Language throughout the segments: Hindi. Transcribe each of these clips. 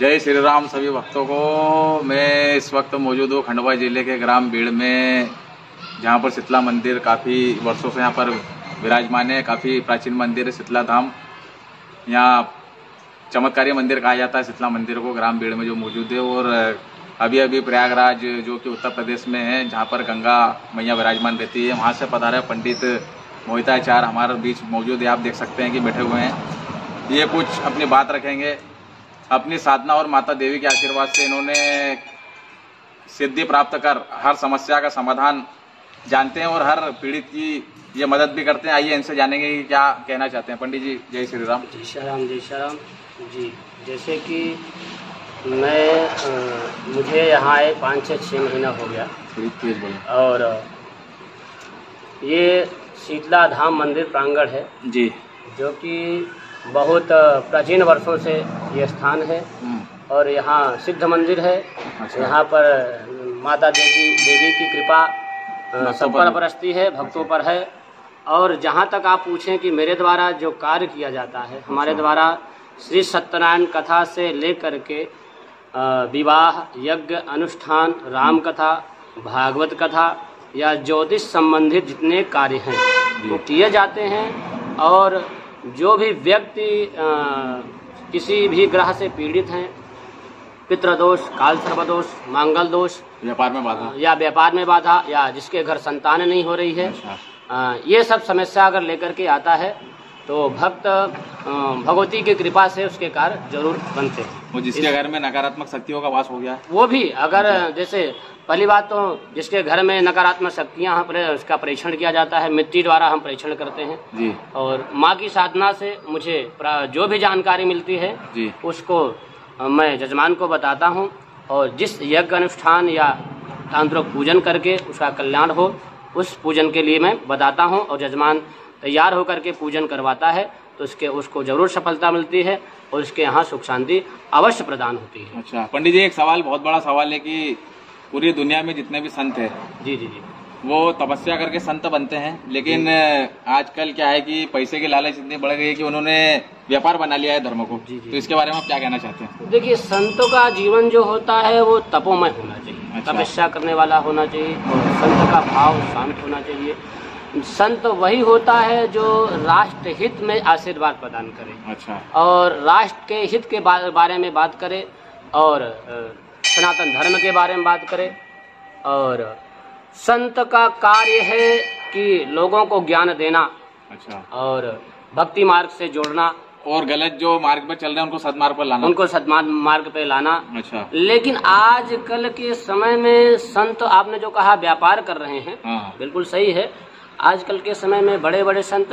जय श्री राम सभी भक्तों को। मैं इस वक्त मौजूद हूँ खंडवा जिले के ग्राम बीड़ में, जहाँ पर शीतला मंदिर काफ़ी वर्षों से यहाँ पर विराजमान है। काफ़ी प्राचीन मंदिर है शीतला धाम। यहाँ चमत्कारी मंदिर कहा जाता है शीतला मंदिर को, ग्राम बीड़ में जो मौजूद है। और अभी अभी प्रयागराज जो कि उत्तर प्रदेश में है, जहाँ पर गंगा मैया विराजमान रहती है, वहाँ से पधारे पंडित मोहिताचार्य हमारे बीच मौजूद है। आप देख सकते हैं कि बैठे हुए हैं। ये कुछ अपनी बात रखेंगे। अपनी साधना और माता देवी के आशीर्वाद से इन्होंने सिद्धि प्राप्त कर हर समस्या का समाधान जानते हैं और हर पीड़ित की ये मदद भी करते हैं। आइए इनसे जानेंगे कि क्या कहना चाहते हैं। पंडित जी जय श्री राम। जय श्री राम, जय श्री राम जी। जैसे कि मुझे यहाँ आए 5-6 महीना हो गया, तेज बोले। और ये शीतला धाम मंदिर प्रांगण है जी, जो कि बहुत प्राचीन वर्षों से ये स्थान है। और यहाँ सिद्ध मंदिर है। अच्छा। यहाँ पर माता देवी की कृपा सब पर बरसती है, भक्तों पर है। और जहाँ तक आप पूछें कि मेरे द्वारा जो कार्य किया जाता है, हमारे द्वारा श्री सत्यनारायण कथा से लेकर के विवाह, यज्ञ, अनुष्ठान, राम कथा, भागवत कथा या ज्योतिष संबंधित जितने कार्य हैं वो किए जाते हैं। और जो भी व्यक्ति किसी भी ग्रह से पीड़ित हैं, पितृदोष, काल सर्पदोष, मांगल दोष, व्यापार में बाधा या जिसके घर संतान नहीं हो रही है, ये सब समस्या अगर लेकर के आता है तो भक्त भगवती की कृपा से उसके कार्य जरूर बनते हैं। वो जिसके घर में नकारात्मक शक्तियों का वास हो गया, वो भी अगर जैसे पहली बात तो जिसके घर में नकारात्मक शक्तियाँ हैं, उसका परीक्षण किया जाता है। मिट्टी द्वारा हम परीक्षण करते हैं जी। और माँ की साधना से मुझे जो भी जानकारी मिलती है जी, उसको मैं जजमान को बताता हूँ। और जिस यज्ञ अनुष्ठान या तांत्रिक पूजन करके उसका कल्याण हो, उस पूजन के लिए मैं बताता हूँ। और जजमान तैयार होकर के पूजन करवाता है तो उसको जरूर सफलता मिलती है और उसके यहाँ सुख शांति अवश्य प्रदान होती है। अच्छा पंडित जी, एक सवाल, बहुत बड़ा सवाल है कि पूरी दुनिया में जितने भी संत हैं जी, वो तपस्या करके संत बनते हैं, लेकिन आजकल क्या है कि पैसे की लालच इतनी बढ़ गई है कि उन्होंने व्यापार बना लिया है धर्म को। जी। तो इसके बारे में आप क्या कहना चाहते हैं? देखिए, संतों का जीवन जो होता है वो तपोमय होना चाहिए। अच्छा। तपस्या करने वाला होना चाहिए और संत का भाव शांत होना चाहिए। संत वही होता है जो राष्ट्र हित में आशीर्वाद प्रदान करे। अच्छा। और राष्ट्र के हित के बारे में बात करे और सनातन धर्म के बारे में बात करे। और संत का कार्य है कि लोगों को ज्ञान देना। अच्छा। और भक्ति मार्ग से जोड़ना और गलत जो मार्ग पर चल रहे हैं उनको सद्मार्ग पे लाना। अच्छा। लेकिन आजकल के समय में संत, आपने जो कहा व्यापार कर रहे हैं, बिल्कुल सही है। आजकल के समय में बड़े बड़े संत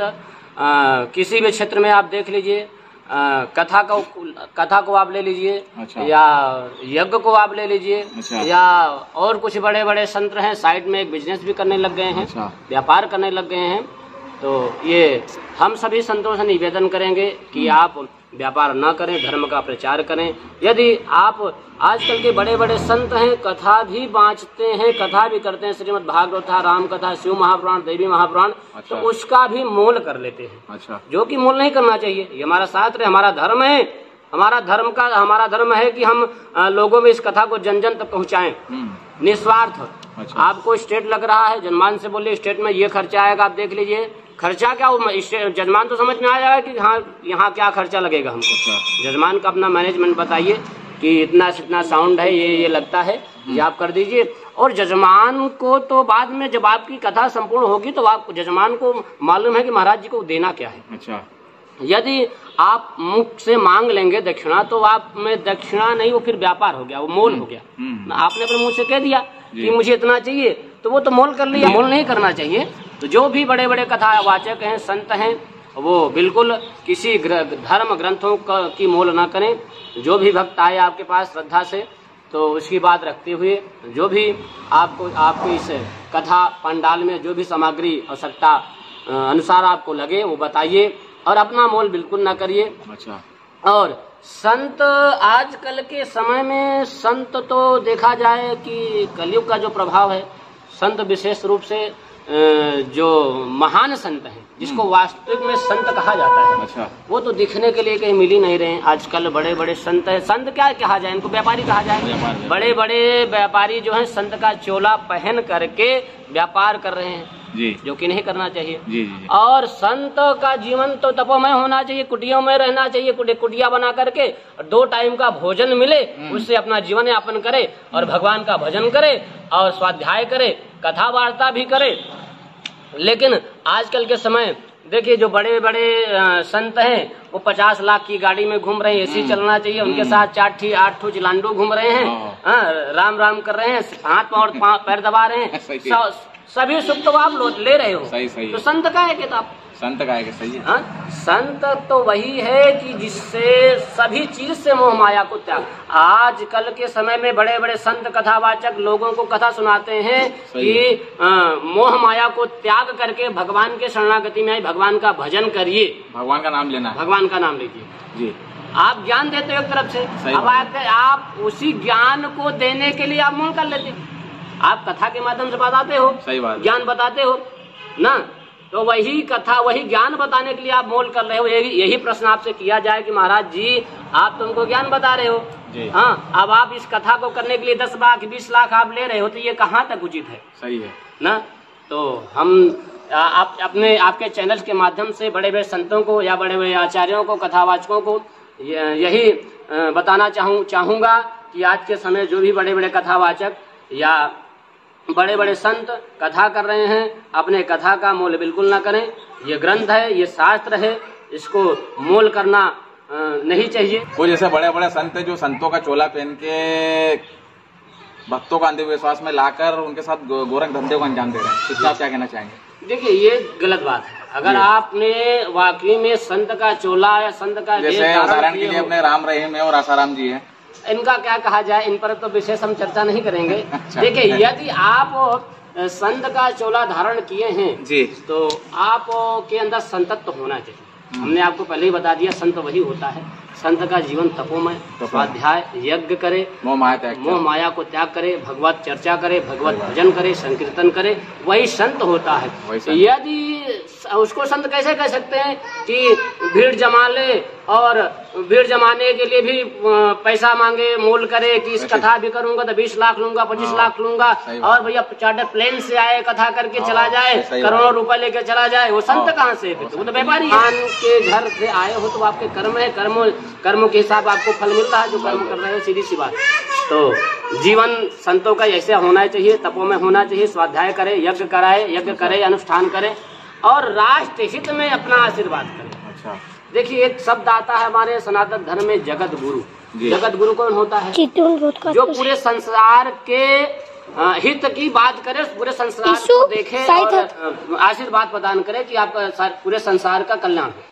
किसी भी क्षेत्र में आप देख लीजिए, कथा को आप ले लीजिए। अच्छा। या यज्ञ को आप ले लीजिए। अच्छा। या और कुछ बड़े बड़े संत हैं, साइड में एक बिजनेस भी करने लग गए हैं। अच्छा। व्यापार करने लग गए हैं। तो ये हम सभी संतों से निवेदन करेंगे कि आप व्यापार न करें, धर्म का प्रचार करें। यदि आप, आजकल के बड़े बड़े संत हैं, कथा भी बाँचते हैं, कथा भी करते हैं, श्रीमद् भागवत, राम कथा, शिव महापुराण, देवी महापुराण। अच्छा। तो उसका भी मोल कर लेते हैं। अच्छा। जो कि मोल नहीं करना चाहिए। ये हमारा शास्त्र है, हमारा धर्म है। हमारा धर्म है कि हम लोगों में इस कथा को जन जन तक पहुँचाएं, निस्वार्थ। अच्छा। आपको स्टेट लग रहा है, जजमान से बोलिए स्टेट में ये खर्चा आएगा, आप देख लीजिए खर्चा क्या। जजमान तो समझ में आ जाएगा कि हाँ यहाँ क्या खर्चा लगेगा हमको। अच्छा। जजमान का अपना मैनेजमेंट बताइए कि इतना साउंड है, ये लगता है, ये आप कर दीजिए। और जजमान को तो बाद में जब आपकी कथा संपूर्ण होगी तो आप जजमान को मालूम है कि महाराज जी को देना क्या है। अच्छा। यदि आप मुख से मांग लेंगे दक्षिणा तो आप में दक्षिणा नहीं, वो फिर व्यापार हो गया, वो मोल हो गया। आपने अपने मुंह से कह दिया कि मुझे इतना चाहिए तो वो तो मोल कर लिया। मोल नहीं करना चाहिए। तो जो भी बड़े बड़े कथावाचक हैं, संत हैं, वो बिल्कुल किसी धर्म ग्रंथों की मोल ना करें। जो भी भक्त आए आपके पास श्रद्धा से, तो उसकी बात रखते हुए जो भी आपको इस कथा पंडाल में जो भी सामग्री आवश्यकता अनुसार आपको लगे वो बताइए और अपना मोल बिल्कुल ना करिए। अच्छा। और संत, आजकल के समय में संत तो देखा जाए कि कलयुग का जो प्रभाव है, संत विशेष रूप से जो महान संत हैं, जिसको वास्तविक में संत कहा जाता है, अच्छा, वो तो दिखने के लिए कहीं मिल ही नहीं रहे हैं। आजकल बड़े बड़े संत है, संत क्या कहा जाए, इनको व्यापारी कहा जाए। बड़े बड़े व्यापारी जो हैं संत का चोला पहन करके व्यापार कर रहे हैं जी, जो कि नहीं करना चाहिए। जी, जी। और संत का जीवन तो तपोमय होना चाहिए, कुटियों में रहना चाहिए, कुटिया बना करके 2 टाइम का भोजन मिले, उससे अपना जीवन यापन करे और भगवान का भजन करे और स्वाध्याय करे, कथा वार्ता भी करे। लेकिन आजकल के समय देखिए जो बड़े बड़े संत हैं वो 50 लाख की गाड़ी में घूम रहे हैं, एसी चलना चाहिए, उनके साथ 8 चिलांडो घूम रहे हैं, राम राम कर रहे हैं, हाथ और पैर दबा रहे हैं, सभी सुख तो आप ले रहे हो। सही तो संत का है किताब, संत का है कि सही है। संत तो वही है कि जिससे सभी चीज से मोह माया को त्याग। आजकल के समय में बड़े बड़े संत कथावाचक लोगों को कथा सुनाते हैं कि मोह माया को त्याग करके भगवान के शरणागति में आए, भगवान का भजन करिए, भगवान का नाम लेना, भगवान का नाम लीजिए जी। आप ज्ञान देते हो एक तरफ से, अब आप उसी ज्ञान को देने के लिए आप मोल कर लेते हो। आप कथा के माध्यम से बताते हो, सही बात, ज्ञान बताते हो ना, तो वही कथा वही ज्ञान बताने के लिए आप मोल कर रहे हो। यही प्रश्न आपसे किया जाए कि महाराज जी आप तुमको ज्ञान बता रहे हो, हाँ, अब आप इस कथा को करने के लिए 10 लाख 20 लाख आप ले रहे हो, तो ये कहाँ तक उचित है? सही है ना। तो हम आप अपने आपके चैनल के माध्यम से बड़े बड़े संतों को या बड़े बड़े आचार्यों को, कथावाचकों को यही बताना चाहूँगा कि आज के समय जो भी बड़े बड़े कथावाचक या बड़े बड़े संत कथा कर रहे हैं, अपने कथा का मोल बिल्कुल ना करें। ये ग्रंथ है, ये शास्त्र है, इसको मोल करना नहीं चाहिए। कोई जैसे बड़े बड़े संत जो संतों का चोला पहन के भक्तों का अंधविश्वास में लाकर उनके साथ गोरख धंधे को अंजाम दे रहे हैं, इससे आप क्या कहना चाहेंगे? देखिए ये गलत बात है। अगर आपने वाकई में संत का चोला या संत का, जैसे उदाहरण के लिए अपने राम रहीम है और आसाराम जी है, इनका क्या कहा जाए, इन पर तो विशेष हम चर्चा नहीं करेंगे। देखिए यदि आप संत का चोला धारण किए हैं जी, तो आप के अंदर संतत्व होना चाहिए। हमने आपको पहले ही बता दिया, संत वही होता है, संत का जीवन तपोमय, स्वाध्याय, यज्ञ करे, मोह माया को त्याग करे, भगवत चर्चा करे, भगवत भजन करे, संकीर्तन करे, वही संत होता है। यदि उसको संत कैसे कह सकते हैं कि भीड़ जमा ले और भीड़ जमाने के लिए भी पैसा मांगे, मोल करे कि इस कथा भी करूंगा तो 20 लाख लूंगा, 25 लाख लूंगा, और भैया चार्टर प्लेन से आए कथा करके चला जाए, करोड़ों रुपए लेके चला जाए, वो संत कहाँ से? वो तो व्यापारी के घर से आए हो तो आपके कर्म है, कर्म के हिसाब आपको फल मिल रहा है जो कर्म कर रहे हो, सीधी सी बात। तो जीवन संतों का ऐसे होना चाहिए, तपों में होना चाहिए, स्वाध्याय करे, यज्ञ करे, अनुष्ठान करे और राष्ट्र हित में अपना आशीर्वाद करे। अच्छा, देखिए एक शब्द आता है हमारे सनातन धर्म में, जगत गुरु। जगत गुरु कौन होता है? जो पूरे संसार के हित की बात करे, पूरे संसार को देखे और आशीर्वाद प्रदान करे कि आपका पूरे संसार का कल्याण हो।